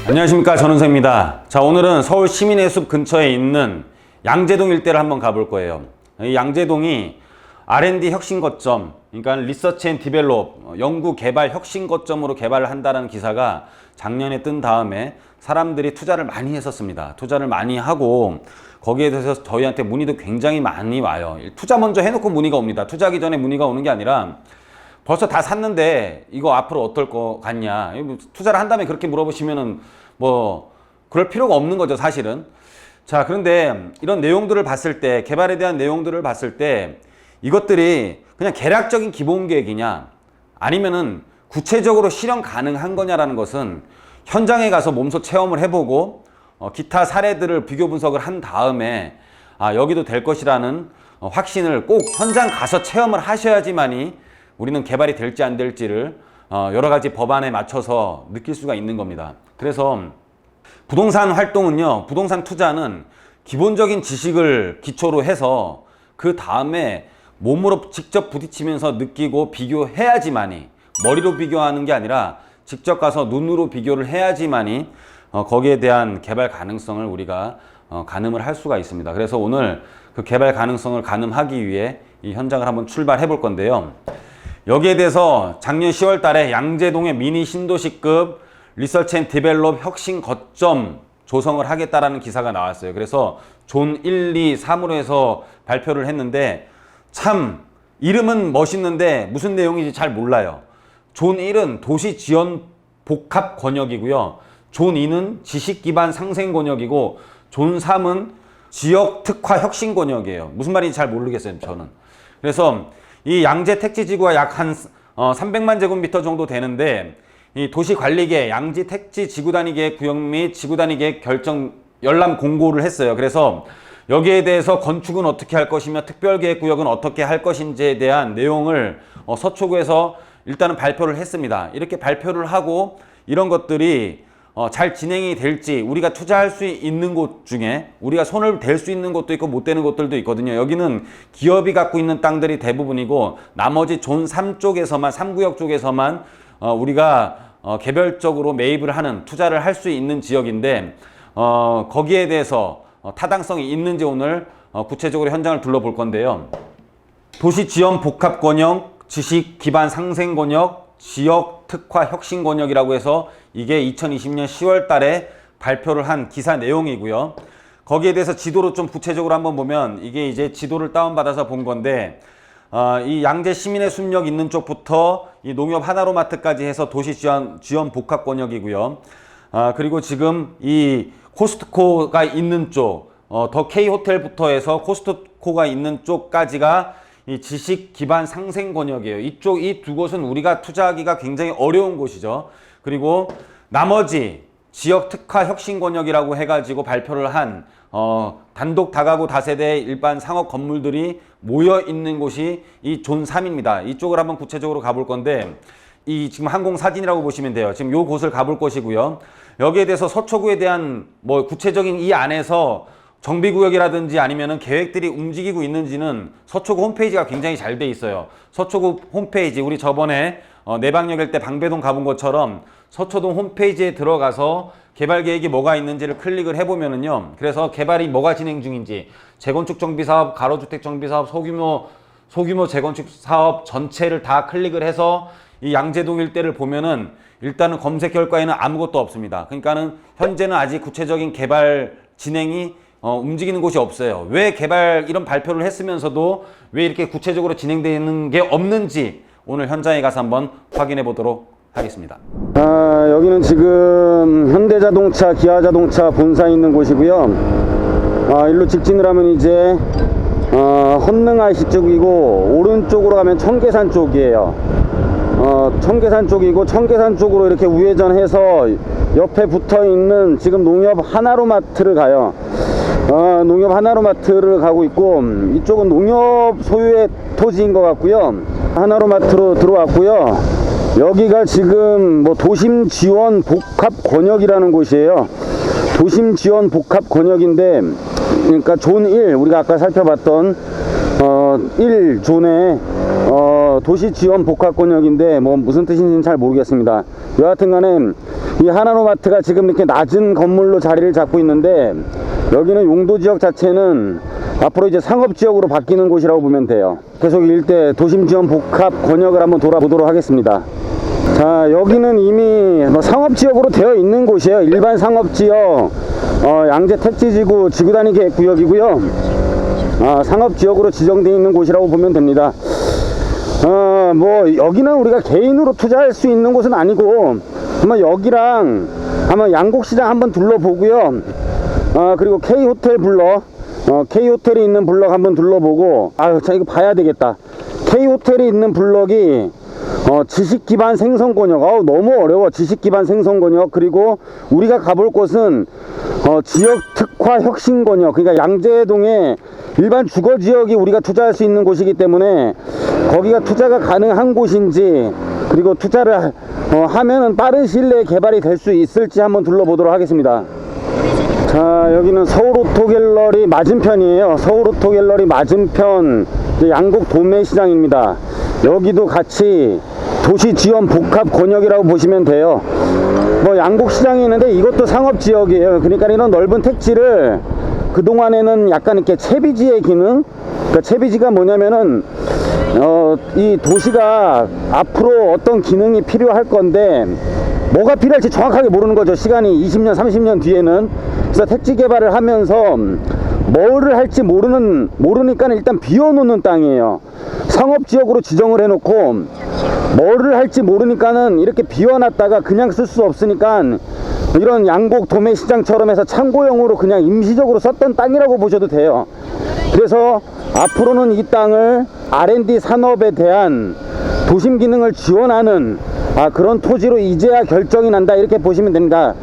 안녕하십니까, 전은세입니다. 자, 오늘은 서울 시민의 숲 근처에 있는 양재동 일대를 한번 가볼 거예요. 이 양재동이 R&D 혁신 거점, 그러니까 리서치 앤 디벨롭, 연구 개발 혁신 거점으로 개발을 한다는 기사가 작년에 뜬 다음에 사람들이 투자를 많이 했었습니다. 투자를 많이 하고 거기에 대해서 저희한테 문의도 굉장히 많이 와요. 투자 먼저 해놓고 문의가 옵니다. 투자하기 전에 문의가 오는 게 아니라 벌써 다 샀는데 이거 앞으로 어떨 거 같냐, 투자를 한다면 그렇게 물어보시면은 뭐 그럴 필요가 없는 거죠, 사실은. 자, 그런데 이런 내용들을 봤을 때, 개발에 대한 내용들을 봤을 때 이것들이 그냥 개략적인 기본 계획이냐 아니면은 구체적으로 실현 가능한 거냐라는 것은 현장에 가서 몸소 체험을 해보고 기타 사례들을 비교 분석을 한 다음에 여기도 될 것이라는 확신을 꼭 현장 가서 체험을 하셔야지만이 우리는 개발이 될지 안 될지를 여러 가지 법안에 맞춰서 느낄 수가 있는 겁니다. 그래서 부동산 활동은요, 부동산 투자는 기본적인 지식을 기초로 해서 그 다음에 몸으로 직접 부딪히면서 느끼고 비교해야지만이, 머리로 비교하는 게 아니라 직접 가서 눈으로 비교를 해야지만이 거기에 대한 개발 가능성을 우리가 가늠을 할 수가 있습니다. 그래서 오늘 그 개발 가능성을 가늠하기 위해 이 현장을 한번 출발해 볼 건데요. 여기에 대해서 작년 10월 달에 양재동의 미니 신도시급 리서치 앤 디벨롭 혁신 거점 조성을 하겠다라는 기사가 나왔어요. 그래서 존 1, 2, 3으로 해서 발표를 했는데 참 이름은 멋있는데 무슨 내용인지 잘 몰라요. 존 1은 도시 지원 복합 권역이고요. 존 2는 지식 기반 상생 권역이고 존 3은 지역 특화 혁신 권역이에요. 무슨 말인지 잘 모르겠어요, 저는. 그래서 이 양재 택지지구가 약 한 300만 제곱미터 정도 되는데 이 도시관리계 양지 택지 지구단위계획 구역 및 지구단위계획 결정 열람 공고를 했어요. 그래서 여기에 대해서 건축은 어떻게 할 것이며 특별계획구역은 어떻게 할 것인지에 대한 내용을 서초구에서 일단은 발표를 했습니다. 이렇게 발표를 하고 이런 것들이 잘 진행이 될지, 우리가 투자할 수 있는 곳 중에 우리가 손을 댈 수 있는 곳도 있고 못 대는 곳들도 있거든요. 여기는 기업이 갖고 있는 땅들이 대부분이고 나머지 존 3 쪽에서만, 3구역 쪽에서만 우리가 개별적으로 매입을 하는, 투자를 할 수 있는 지역인데 거기에 대해서 타당성이 있는지 오늘 구체적으로 현장을 둘러볼 건데요. 도시 지원 복합 권역, 지식 기반 상생 권역, 지역 특화 혁신 권역이라고 해서 이게 2020년 10월 달에 발표를 한 기사 내용이고요. 거기에 대해서 지도로 좀 구체적으로 한번 보면 이게 이제 지도를 다운받아서 본 건데 이 양재 시민의 숲역 있는 쪽부터 이 농협 하나로마트까지 해서 도시 지원 복합 권역이고요. 그리고 지금 이 코스트코가 있는 쪽, 더 K 호텔부터 해서 코스트코가 있는 쪽까지가 이 지식 기반 상생 권역이에요. 이쪽, 이 두 곳은 우리가 투자하기가 굉장히 어려운 곳이죠. 그리고 나머지 지역 특화 혁신 권역이라고 해가지고 발표를 한 단독 다가구 다세대 일반 상업 건물들이 모여 있는 곳이 이 존 3입니다. 이쪽을 한번 구체적으로 가볼 건데 이 지금 항공 사진이라고 보시면 돼요. 지금 요 곳을 가볼 것이고요. 여기에 대해서 서초구에 대한 뭐 구체적인 이 안에서 정비구역이라든지 아니면은 계획들이 움직이고 있는지는 서초구 홈페이지가 굉장히 잘 돼 있어요. 서초구 홈페이지, 우리 저번에 내방역일 때 방배동 가본 것처럼 서초동 홈페이지에 들어가서 개발 계획이 뭐가 있는지를 클릭을 해보면은요. 그래서 개발이 뭐가 진행 중인지, 재건축 정비 사업, 가로주택 정비 사업, 소규모 재건축 사업 전체를 다 클릭을 해서 이 양재동 일대를 보면은 일단은 검색 결과에는 아무것도 없습니다. 그러니까는 현재는 아직 구체적인 개발 진행이 움직이는 곳이 없어요. 왜 개발 이런 발표를 했으면서도 왜 이렇게 구체적으로 진행되는 게 없는지 오늘 현장에 가서 한번 확인해 보도록 하겠습니다. 여기는 지금 현대자동차, 기아자동차 본사 있는 곳이고요. 일로 직진을 하면 이제 헌능 IC 쪽이고 오른쪽으로 가면 청계산 쪽이에요. 청계산 쪽이고 청계산 쪽으로 이렇게 우회전해서 옆에 붙어있는 지금 농협 하나로마트를 가요. 농협 하나로마트를 가고 있고 이쪽은 농협 소유의 토지인 것 같고요. 하나로마트로 들어왔고요. 여기가 지금 뭐 도심 지원 복합 권역이라는 곳이에요. 도심 지원 복합 권역인데, 그러니까 존 1, 우리가 아까 살펴봤던 1존에 도시 지원 복합 권역인데 뭐 무슨 뜻인지는 잘 모르겠습니다. 여하튼 간에 이 하나로마트가 지금 이렇게 낮은 건물로 자리를 잡고 있는데, 여기는 용도 지역 자체는 앞으로 이제 상업 지역으로 바뀌는 곳이라고 보면 돼요. 계속 일대 도심 지원 복합 권역을 한번 돌아보도록 하겠습니다. 자, 여기는 이미 뭐 상업 지역으로 되어 있는 곳이에요. 일반 상업 지역, 양재 택지지구 지구단위 계획 구역이고요. 상업 지역으로 지정되어 있는 곳이라고 보면 됩니다. 뭐 여기는 우리가 개인으로 투자할 수 있는 곳은 아니고, 한번 여기랑 한번 양곡시장 한번 둘러보고요. 그리고 K호텔 블럭, K호텔이 있는 블럭 한번 둘러보고, 자, 이거 봐야 되겠다. K호텔이 있는 블럭이 지식기반 생성권역, 너무 어려워. 지식기반 생성권역. 그리고 우리가 가볼 곳은 지역특화 혁신권역, 그러니까 양재동에 일반 주거지역이 우리가 투자할 수 있는 곳이기 때문에 거기가 투자가 가능한 곳인지, 그리고 투자를 하면은 빠른 시일 내에 개발이 될 수 있을지 한번 둘러보도록 하겠습니다. 자, 여기는 서울오토갤러리 맞은편이에요. 서울오토갤러리 맞은편 양곡 도매시장입니다. 여기도 같이 도시지원 복합 권역이라고 보시면 돼요. 뭐 양곡시장이 있는데 이것도 상업지역이에요. 그러니까 이런 넓은 택지를 그동안에는 약간 이렇게 채비지의 기능, 그러니까 채비지가 뭐냐면은 이 도시가 앞으로 어떤 기능이 필요할 건데 뭐가 필요할지 정확하게 모르는 거죠. 시간이 20년 30년 뒤에는. 그래서 택지 개발을 하면서 뭐를 할지 모르니까 일단 비워놓는 땅이에요. 상업지역으로 지정을 해놓고 뭐를 할지 모르니까는 이렇게 비워놨다가 그냥 쓸 수 없으니까 이런 양곡 도매시장처럼 해서 창고용으로 그냥 임시적으로 썼던 땅이라고 보셔도 돼요. 그래서 앞으로는 이 땅을 R&D 산업에 대한 도심 기능을 지원하는 그런 토지로 이제야 결정이 난다, 이렇게 보시면 됩니다.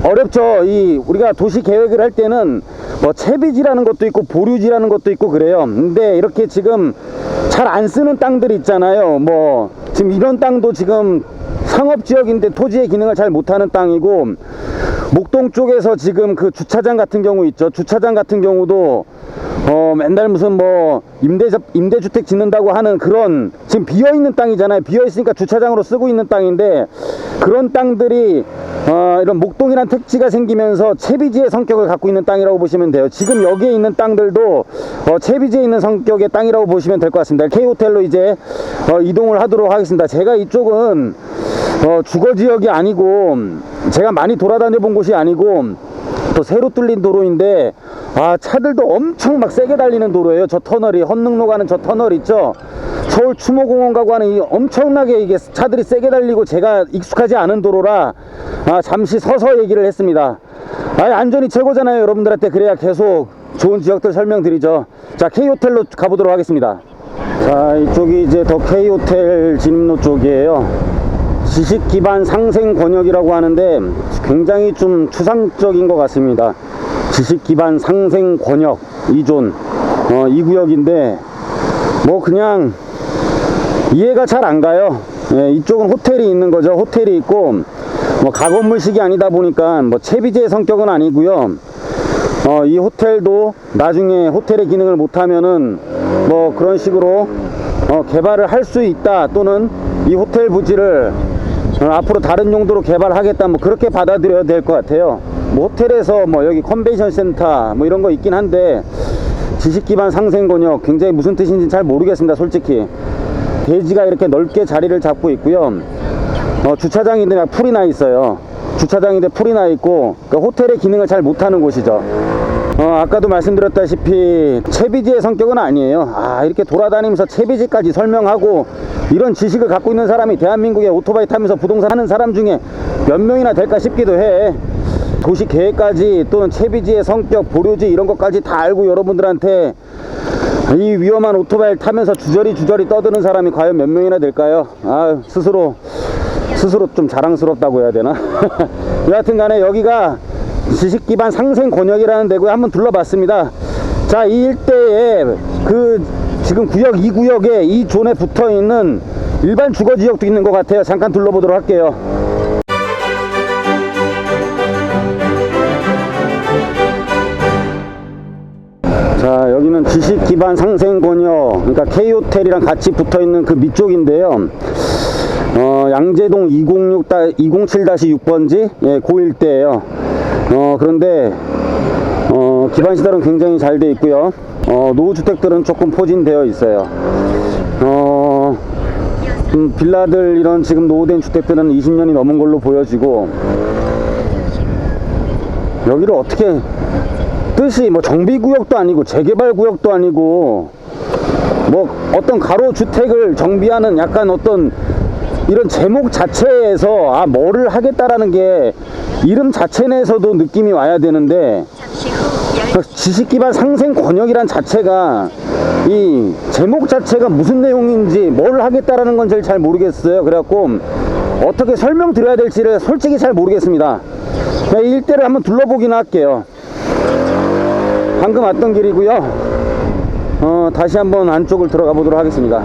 어렵죠. 우리가 도시 계획을 할 때는 뭐 채비지라는 것도 있고 보류지라는 것도 있고 그래요. 근데 이렇게 지금 잘 안 쓰는 땅들 있잖아요. 뭐 지금 이런 땅도 지금 상업지역인데 토지의 기능을 잘 못하는 땅이고, 목동 쪽에서 지금 그 주차장 같은 경우 있죠. 주차장 같은 경우도 맨날 무슨 뭐 임대주택 짓는다고 하는 그런, 지금 비어있는 땅이잖아요. 비어있으니까 주차장으로 쓰고 있는 땅인데, 그런 땅들이 이런 목동이란 택지가 생기면서 채비지의 성격을 갖고 있는 땅이라고 보시면 돼요. 지금 여기에 있는 땅들도 채비지에 있는 성격의 땅이라고 보시면 될 것 같습니다. K호텔로 이제 이동을 하도록 하겠습니다. 제가 이쪽은 주거지역이 아니고, 제가 많이 돌아다녀 본 곳이 아니고 또 새로 뚫린 도로인데, 차들도 엄청 막 세게 달리는 도로예요. 저 터널이, 헌능로 가는 저 터널 있죠. 서울 추모공원 가고 하는 이 엄청나게 이게 차들이 세게 달리고, 제가 익숙하지 않은 도로라 잠시 서서 얘기를 했습니다. 안전이 최고잖아요, 여러분들한테. 그래야 계속 좋은 지역들 설명드리죠. 자, K호텔로 가보도록 하겠습니다. 자, 이쪽이 이제 더 K호텔 진입로 쪽이에요. 지식기반 상생 권역이라고 하는데 굉장히 좀 추상적인 것 같습니다. 지식기반 상생 권역 2존 이 구역인데 뭐 그냥 이해가 잘 안 가요. 이쪽은 호텔이 있는 거죠. 호텔이 있고 뭐 가건물식이 아니다 보니까 뭐 채비제의 성격은 아니고요. 이 호텔도 나중에 호텔의 기능을 못하면은 뭐 그런 식으로 개발을 할 수 있다, 또는 이 호텔 부지를 앞으로 다른 용도로 개발하겠다, 뭐 그렇게 받아들여야 될 것 같아요. 뭐 호텔에서 뭐 여기 컨벤션 센터 뭐 이런 거 있긴 한데, 지식기반 상생권역 굉장히 무슨 뜻인지 잘 모르겠습니다, 솔직히. 대지가 이렇게 넓게 자리를 잡고 있고요. 주차장인데 막 풀이 나 있어요. 주차장인데 풀이 나 있고, 그러니까 호텔의 기능을 잘 못하는 곳이죠. 아까도 말씀드렸다시피 채비지의 성격은 아니에요. 이렇게 돌아다니면서 채비지까지 설명하고 이런 지식을 갖고 있는 사람이 대한민국에 오토바이 타면서 부동산 하는 사람 중에 몇 명이나 될까 싶기도 해. 도시 계획까지, 또는 채비지의 성격, 보류지 이런 것까지 다 알고 여러분들한테 이 위험한 오토바이를 타면서 주저리 떠드는 사람이 과연 몇 명이나 될까요? 스스로 좀 자랑스럽다고 해야 되나? 여하튼 간에 여기가 지식기반 상생 권역이라는 데고요. 한번 둘러봤습니다. 자, 이 일대에 지금 구역 2구역에 이 존에 붙어있는 일반 주거지역도 있는 것 같아요. 잠깐 둘러보도록 할게요. 자, 여기는 지식기반 상생권역 그러니까 K호텔이랑 같이 붙어있는 그 밑쪽인데요. 양재동 207-6번지 예, 그 일대예요. 그런데 기반시설은 굉장히 잘 돼 있고요. 노후주택들은 조금 포진되어 있어요. 빌라들 이런 지금 노후된 주택들은 20년이 넘은 걸로 보여지고, 여기를 어떻게 뜻이 뭐 정비구역도 아니고 재개발구역도 아니고 뭐 어떤 가로주택을 정비하는 약간 어떤 이런 제목 자체에서 뭐를 하겠다라는 게 이름 자체 내에서도 느낌이 와야 되는데, 지식기반 상생 권역이란 자체가 이 제목 자체가 무슨 내용인지 뭘 하겠다라는 건 제일 잘 모르겠어요. 그래갖고 어떻게 설명드려야 될지를 솔직히 잘 모르겠습니다. 이 일대를 한번 둘러보긴 할게요. 방금 왔던 길이고요. 다시 한번 안쪽을 들어가 보도록 하겠습니다.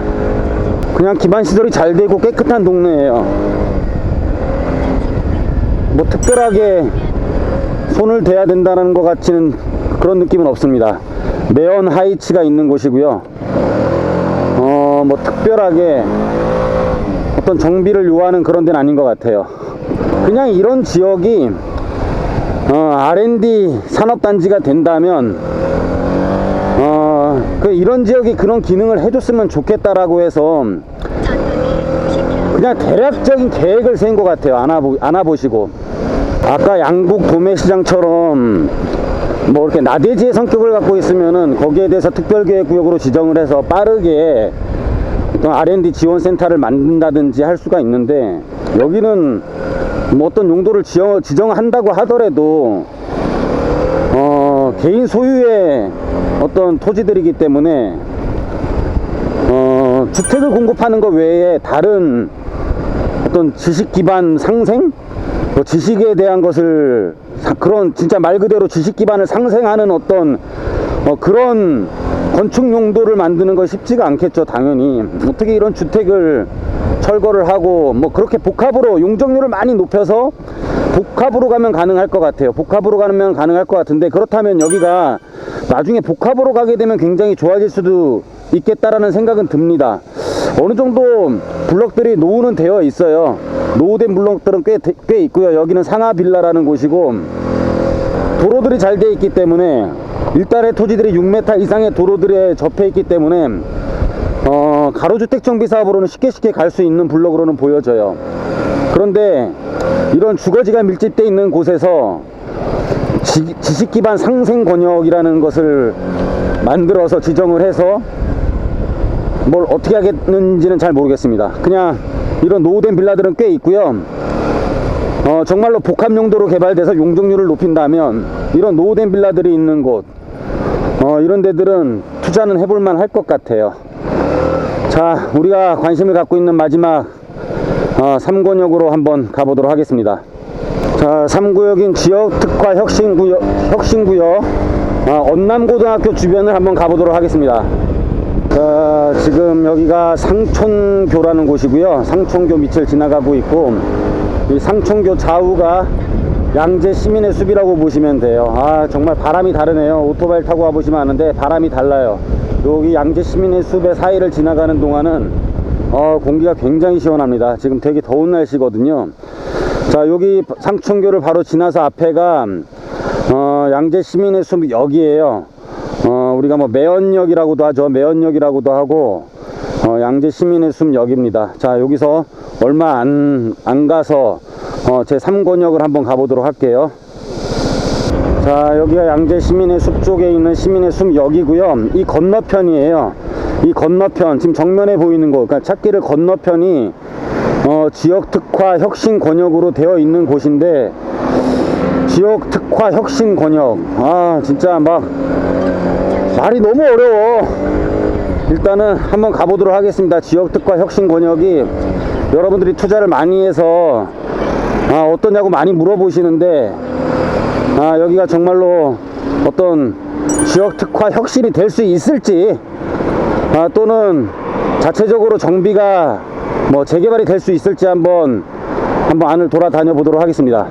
그냥 기반시설이 잘 되고 깨끗한 동네예요. 뭐 특별하게 손을 대야 된다는 것 같지는 그런 느낌은 없습니다. 매연 하이츠가 있는 곳이고요. 뭐 특별하게 어떤 정비를 요하는 그런 데는 아닌 것 같아요. 그냥 이런 지역이 R&D 산업단지가 된다면 이런 지역이 그런 기능을 해줬으면 좋겠다라고 해서 그냥 대략적인 계획을 세운 것 같아요. 안아보시고 아까 양국 도매시장처럼 뭐 이렇게 나대지의 성격을 갖고 있으면은 거기에 대해서 특별계획구역으로 지정을 해서 빠르게 어떤 R&D 지원센터를 만든다든지 할 수가 있는데, 여기는 뭐 어떤 용도를 지정한다고 하더라도 개인 소유의 어떤 토지들이기 때문에 주택을 공급하는 것 외에 다른 어떤 지식 기반 상생, 지식에 대한 것을 그런 진짜 말 그대로 지식 기반을 상생하는 어떤 그런 건축 용도를 만드는 건 쉽지가 않겠죠. 당연히 어떻게 이런 주택을 철거를 하고 뭐 그렇게 복합으로 용적률을 많이 높여서 복합으로 가면 가능할 것 같아요. 복합으로 가면 가능할 것 같은데, 그렇다면 여기가 나중에 복합으로 가게 되면 굉장히 좋아질 수도 있겠다라는 생각은 듭니다. 어느 정도 블럭들이 노후는 되어 있어요. 노후된 블럭들은 꽤 있고요. 여기는 상하빌라라는 곳이고 도로들이 잘 되어 있기 때문에, 일단의 토지들이 6m 이상의 도로들에 접해 있기 때문에 가로주택 정비 사업으로는 쉽게 갈 수 있는 블럭으로는 보여져요. 그런데 이런 주거지가 밀집되어 있는 곳에서 지식기반 상생 권역이라는 것을 만들어서 지정을 해서 뭘 어떻게 하겠는지는 잘 모르겠습니다. 그냥 이런 노후된 빌라들은 꽤 있고요. 정말로 복합 용도로 개발돼서 용적률을 높인다면 이런 노후된 빌라들이 있는 곳, 이런 데들은 투자는 해볼만 할 것 같아요. 자, 우리가 관심을 갖고 있는 마지막 3권역으로 한번 가보도록 하겠습니다. 자, 3구역인 지역특화 혁신구역 언남고등학교 주변을 한번 가보도록 하겠습니다. 자, 지금 여기가 상촌교라는 곳이고요. 상촌교 밑을 지나가고 있고, 이 상촌교 좌우가 양재 시민의 숲이라고 보시면 돼요. 정말 바람이 다르네요. 오토바이 타고 와보시면 아는데 바람이 달라요. 여기 양재 시민의 숲의 사이를 지나가는 동안은 공기가 굉장히 시원합니다. 지금 되게 더운 날씨거든요. 자, 여기 상촌교를 바로 지나서 앞에가 양재 시민의 숲 역이에요. 우리가 뭐 매연역이라고도 하죠. 매연역이라고도 하고 양재 시민의 숲 역입니다. 자, 여기서 얼마 안 가서 제 3권역을 한번 가보도록 할게요. 자, 여기가 양재 시민의 숲 쪽에 있는 시민의 숲 역이고요. 이 건너편이에요. 이 건너편, 지금 정면에 보이는 곳, 그러니까 찾기를 건너편이 지역특화 혁신 권역으로 되어 있는 곳인데, 지역특화 혁신 권역, 진짜 막 말이 너무 어려워. 일단은 한번 가보도록 하겠습니다. 지역특화 혁신 권역이 여러분들이 투자를 많이 해서 어떠냐고 많이 물어보시는데, 여기가 정말로 어떤 지역특화 혁신이 될 수 있을지, 또는 자체적으로 정비가 뭐 재개발이 될 수 있을지 한번 안을 돌아다녀 보도록 하겠습니다.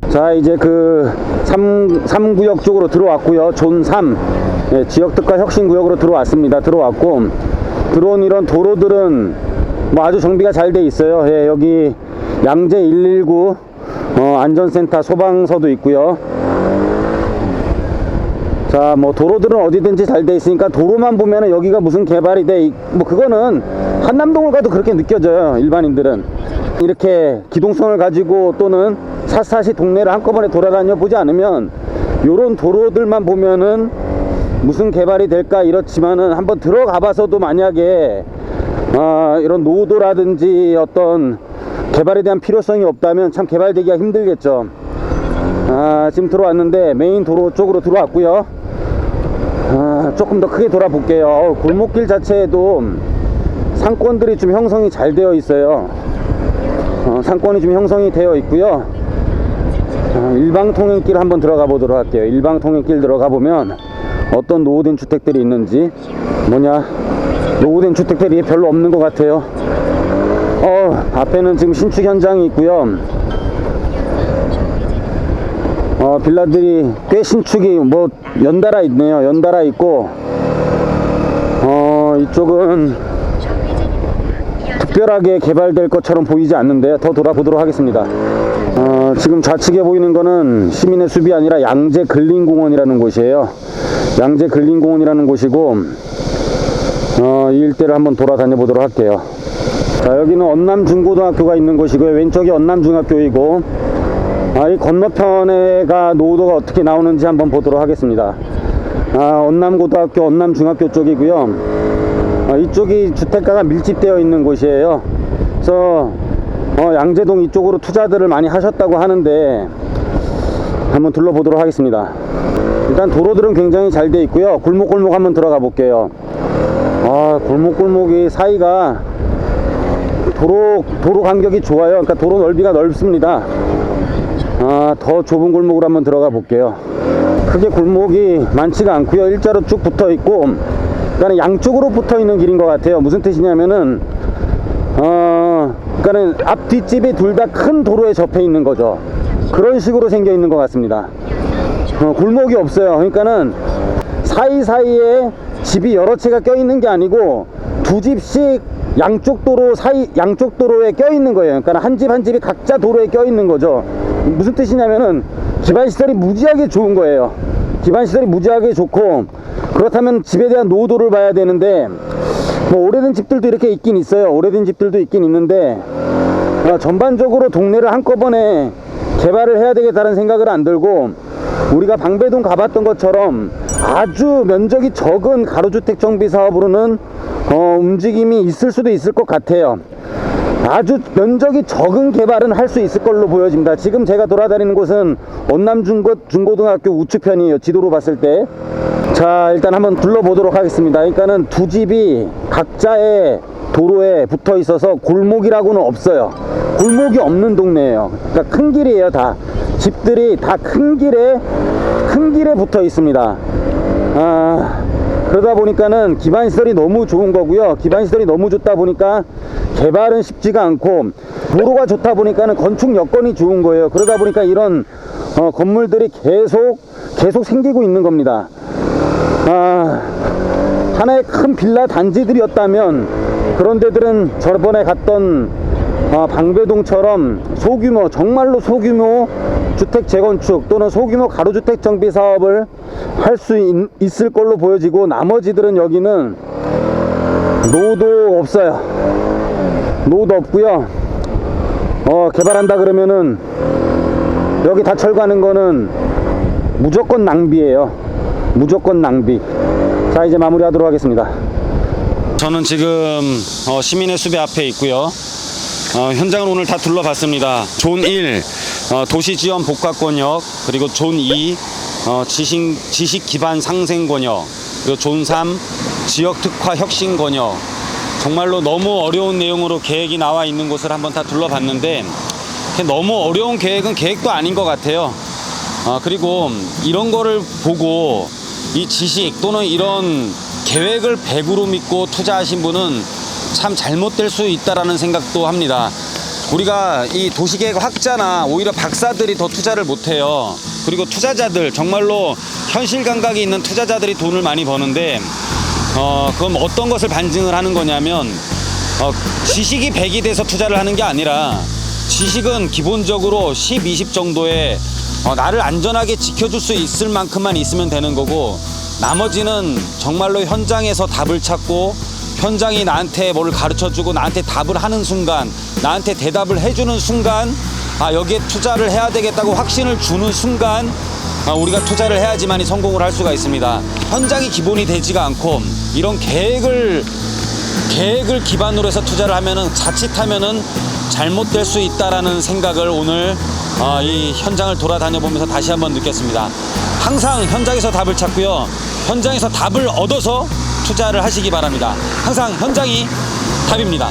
자, 자, 이제 그 3구역 쪽으로 들어왔고요. 존 3 지역 특화 혁신 구역으로 들어왔습니다. 들어왔고, 들어온 이런 도로들은 뭐 아주 정비가 잘 돼 있어요. 예, 여기 양재 119 안전센터 소방서도 있고요. 자, 뭐 도로들은 어디든지 잘 돼 있으니까 도로만 보면은 여기가 무슨 개발이 돼, 뭐 그거는 한남동을 가도 그렇게 느껴져요. 일반인들은 이렇게 기동성을 가지고 또는 샅샅이 동네를 한꺼번에 돌아다녀 보지 않으면 요런 도로들만 보면은 무슨 개발이 될까 이렇지만은 한번 들어가 봐서도 만약에 이런 노도라든지 어떤 개발에 대한 필요성이 없다면 참 개발되기가 힘들겠죠. 지금 들어왔는데 메인 도로 쪽으로 들어왔고요. 조금 더 크게 돌아볼게요. 골목길 자체에도 상권들이 좀 형성이 잘 되어 있어요. 상권이 좀 형성이 되어 있고요. 일방통행길 한번 들어가 보도록 할게요. 일방통행길 들어가 보면 어떤 노후된 주택들이 있는지, 노후된 주택들이 별로 없는 것 같아요. 앞에는 지금 신축 현장이 있고요. 빌라들이 꽤 신축이 뭐 연달아 있네요. 연달아 있고, 이쪽은 특별하게 개발될 것처럼 보이지 않는데 더 돌아보도록 하겠습니다. 지금 좌측에 보이는 거는 시민의 숲이 아니라 양재 근린공원이라는 곳이에요. 양재 근린공원이라는 곳이고, 이 일대를 한번 돌아다녀 보도록 할게요. 자, 여기는 언남중고등학교가 있는 곳이고요. 왼쪽이 언남중학교이고, 이 건너편에가 노후도가 어떻게 나오는지 한번 보도록 하겠습니다. 언남고등학교, 언남중학교 쪽이고요. 이쪽이 주택가가 밀집되어 있는 곳이에요. 그래서 양재동 이쪽으로 투자들을 많이 하셨다고 하는데 한번 둘러보도록 하겠습니다. 일단 도로들은 굉장히 잘 돼 있고요. 골목골목 한번 들어가 볼게요. 골목골목이 사이가 도로 간격이 좋아요. 그러니까 도로 넓이가 넓습니다. 더 좁은 골목으로 한번 들어가 볼게요. 크게 골목이 많지가 않고요. 일자로 쭉 붙어 있고, 그러니까 양쪽으로 붙어 있는 길인 것 같아요. 무슨 뜻이냐면은 그러니까는 앞 뒷집이 둘 다 큰 도로에 접해 있는 거죠. 그런 식으로 생겨 있는 것 같습니다. 골목이 없어요. 그러니까는 사이사이에 집이 여러 채가 껴 있는 게 아니고 두 집씩 양쪽 도로에 껴 있는 거예요. 그러니까 한 집 한 집이 각자 도로에 껴 있는 거죠. 무슨 뜻이냐면은 기반시설이 무지하게 좋은 거예요. 기반시설이 무지하게 좋고, 그렇다면 집에 대한 노후도를 봐야 되는데, 뭐 오래된 집들도 이렇게 있긴 있어요. 오래된 집들도 있긴 있는데, 전반적으로 동네를 한꺼번에 개발을 해야 되겠다는 생각을 안 들고, 우리가 방배동 가봤던 것처럼 아주 면적이 적은 가로주택 정비 사업으로는 움직임이 있을 수도 있을 것 같아요. 아주 면적이 적은 개발은 할 수 있을 걸로 보여집니다. 지금 제가 돌아다니는 곳은 언남중고등학교 우측편이에요. 지도로 봤을 때. 자, 일단 한번 둘러보도록 하겠습니다. 그러니까는 두 집이 각자의 도로에 붙어 있어서 골목이라고는 없어요. 골목이 없는 동네예요. 그러니까 큰 길이에요. 다 집들이 다 큰 길에 붙어 있습니다. 그러다 보니까는 기반시설이 너무 좋은 거고요. 기반시설이 너무 좋다 보니까 개발은 쉽지가 않고, 도로가 좋다 보니까는 건축 여건이 좋은 거예요. 그러다 보니까 이런 건물들이 계속 생기고 있는 겁니다. 하나의 큰 빌라 단지들이었다면, 그런 데들은 저번에 갔던 방배동처럼 정말로 소규모 주택 재건축 또는 소규모 가로주택 정비 사업을 할 수 있을 걸로 보여지고, 나머지들은 여기는 노후도 없어요. 노후도 없고요. 개발한다 그러면은 여기 다 철거하는 거는 무조건 낭비예요. 무조건 낭비. 자, 이제 마무리하도록 하겠습니다. 저는 지금 시민의 숲의 앞에 있고요. 현장을 오늘 다 둘러봤습니다. 존 1 도시지원 복합권역, 그리고 존 2 지식 기반 상생 권역, 그리고 존 3 지역 특화 혁신 권역. 정말로 너무 어려운 내용으로 계획이 나와 있는 곳을 한번 다 둘러봤는데, 너무 어려운 계획은 계획도 아닌 것 같아요. 그리고 이런 거를 보고 이 지식 또는 이런 계획을 100으로 믿고 투자하신 분은 참 잘못될 수 있다라는 생각도 합니다. 우리가 이 도시계획 학자나 오히려 박사들이 더 투자를 못해요. 그리고 투자자들, 정말로 현실 감각이 있는 투자자들이 돈을 많이 버는데 그럼 어떤 것을 반증을 하는 거냐면 지식이 100이 돼서 투자를 하는 게 아니라 지식은 기본적으로 10, 20 정도의 나를 안전하게 지켜줄 수 있을 만큼만 있으면 되는 거고, 나머지는 정말로 현장에서 답을 찾고 현장이 나한테 뭘 가르쳐주고 나한테 답을 하는 순간, 나한테 대답을 해주는 순간, 여기에 투자를 해야 되겠다고 확신을 주는 순간 우리가 투자를 해야지만이 성공을 할 수가 있습니다. 현장이 기본이 되지가 않고 이런 계획을 기반으로 해서 투자를 하면은 자칫하면은 잘못될 수 있다라는 생각을 오늘 이 현장을 돌아다녀 보면서 다시 한번 느꼈습니다. 항상 현장에서 답을 찾고요, 현장에서 답을 얻어서 투자를 하시기 바랍니다. 항상 현장이 답입니다.